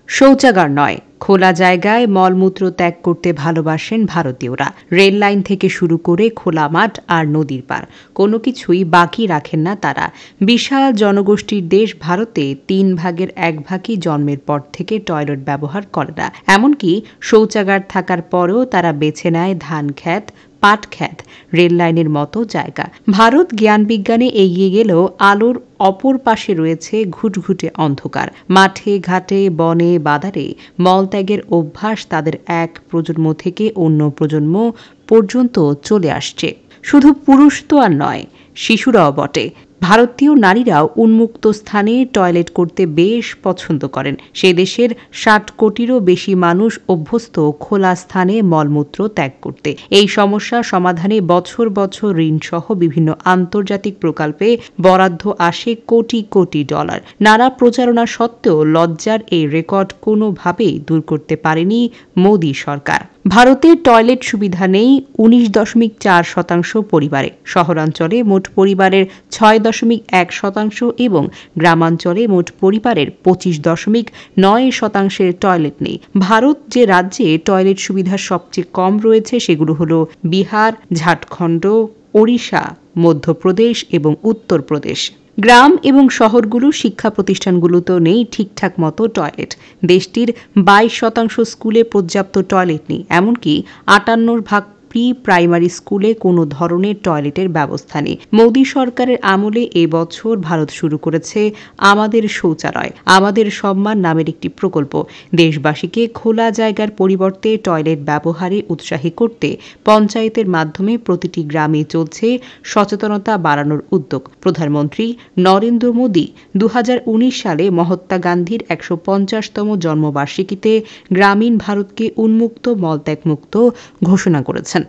শৌচাগার নয়, খোলা জায়গায় মলমূত্র ত্যাগ করতে ভালোবাসেন ভারতীয়রা। রেল লাইন থেকে শুরু করে খোলা মাঠ আর নদীর পাড়, কোনো কিছুই বাকি রাখেন না তারা। বিশাল জনগোষ্ঠীর দেশ ভারতে 1/3 জন্মের পর থেকে টয়লেট ব্যবহার করে না। এমনকি শৌচাগার থাকার পরেও তারা বেছে নেয় ধান ক্ষেত, পাট ক্ষেত, রেল লাইনের মতো জায়গা। ভারত জ্ঞান বিজ্ঞানে এগিয়ে গেলেও আলোর অপর পাশে রয়েছে ঘুটঘুটে অন্ধকার। মাঠে ঘাটে বনে বাদারে মলত্যাগের অভ্যাস তাদের এক প্রজন্ম থেকে অন্য প্রজন্ম পর্যন্ত চলে আসছে। শুধু পুরুষ তো আর নয়, শিশুরাও বটে। ভারতীয় নারীরাও উন্মুক্ত স্থানে টয়লেট করতে বেশ পছন্দ করেন। সে দেশের 60 কোটিরও বেশি মানুষ অভ্যস্ত খোলা স্থানে মলমূত্র ত্যাগ করতে। এই সমস্যা সমাধানে বছর বছর ঋণসহ বিভিন্ন আন্তর্জাতিক প্রকল্পে বরাদ্দ আসে কোটি কোটি ডলার। নানা প্রচারণা সত্ত্বেও লজ্জার এই রেকর্ড কোনোভাবেই দূর করতে পারেনি মোদী সরকার। ভারতে টয়লেট সুবিধা নেই 19.4% পরিবারে। শহরাঞ্চলে মোট পরিবারের 6.1% এবং গ্রামাঞ্চলে মোট পরিবারের 25.9% টয়লেট নেই। ভারত যে রাজ্যে টয়লেট সুবিধা সবচেয়ে কম রয়েছে সেগুলো হলো বিহার, ঝাড়খণ্ড, ওড়িশা, মধ্যপ্রদেশ এবং উত্তরপ্রদেশ। গ্রাম এবং শহরগুলো শিক্ষা প্রতিষ্ঠানগুলোতেও নেই ঠিকঠাক মতো টয়লেট। দেশটির 22% স্কুলে পর্যাপ্ত টয়লেট নেই। এমনকি 58% প্রি প্রাইমারি স্কুলে কোনো ধরনের টয়লেটের ব্যবস্থা নেই। মোদী সরকারের আমলে এবছর ভারত শুরু করেছে আমাদের শৌচালয় আমাদের সম্মান নামের একটি প্রকল্প। দেশবাসীকে খোলা জায়গার পরিবর্তে টয়লেট ব্যবহারে উৎসাহী করতে পঞ্চায়েতের মাধ্যমে প্রতিটি গ্রামে চলছে সচেতনতা বাড়ানোর উদ্যোগ। প্রধানমন্ত্রী নরেন্দ্র মোদী 2019 সালে মহাত্মা গান্ধীর 150তম জন্মবার্ষিকীতে গ্রামীণ ভারতকে উন্মুক্ত মলত্যাগমুক্ত ঘোষণা করেছেন।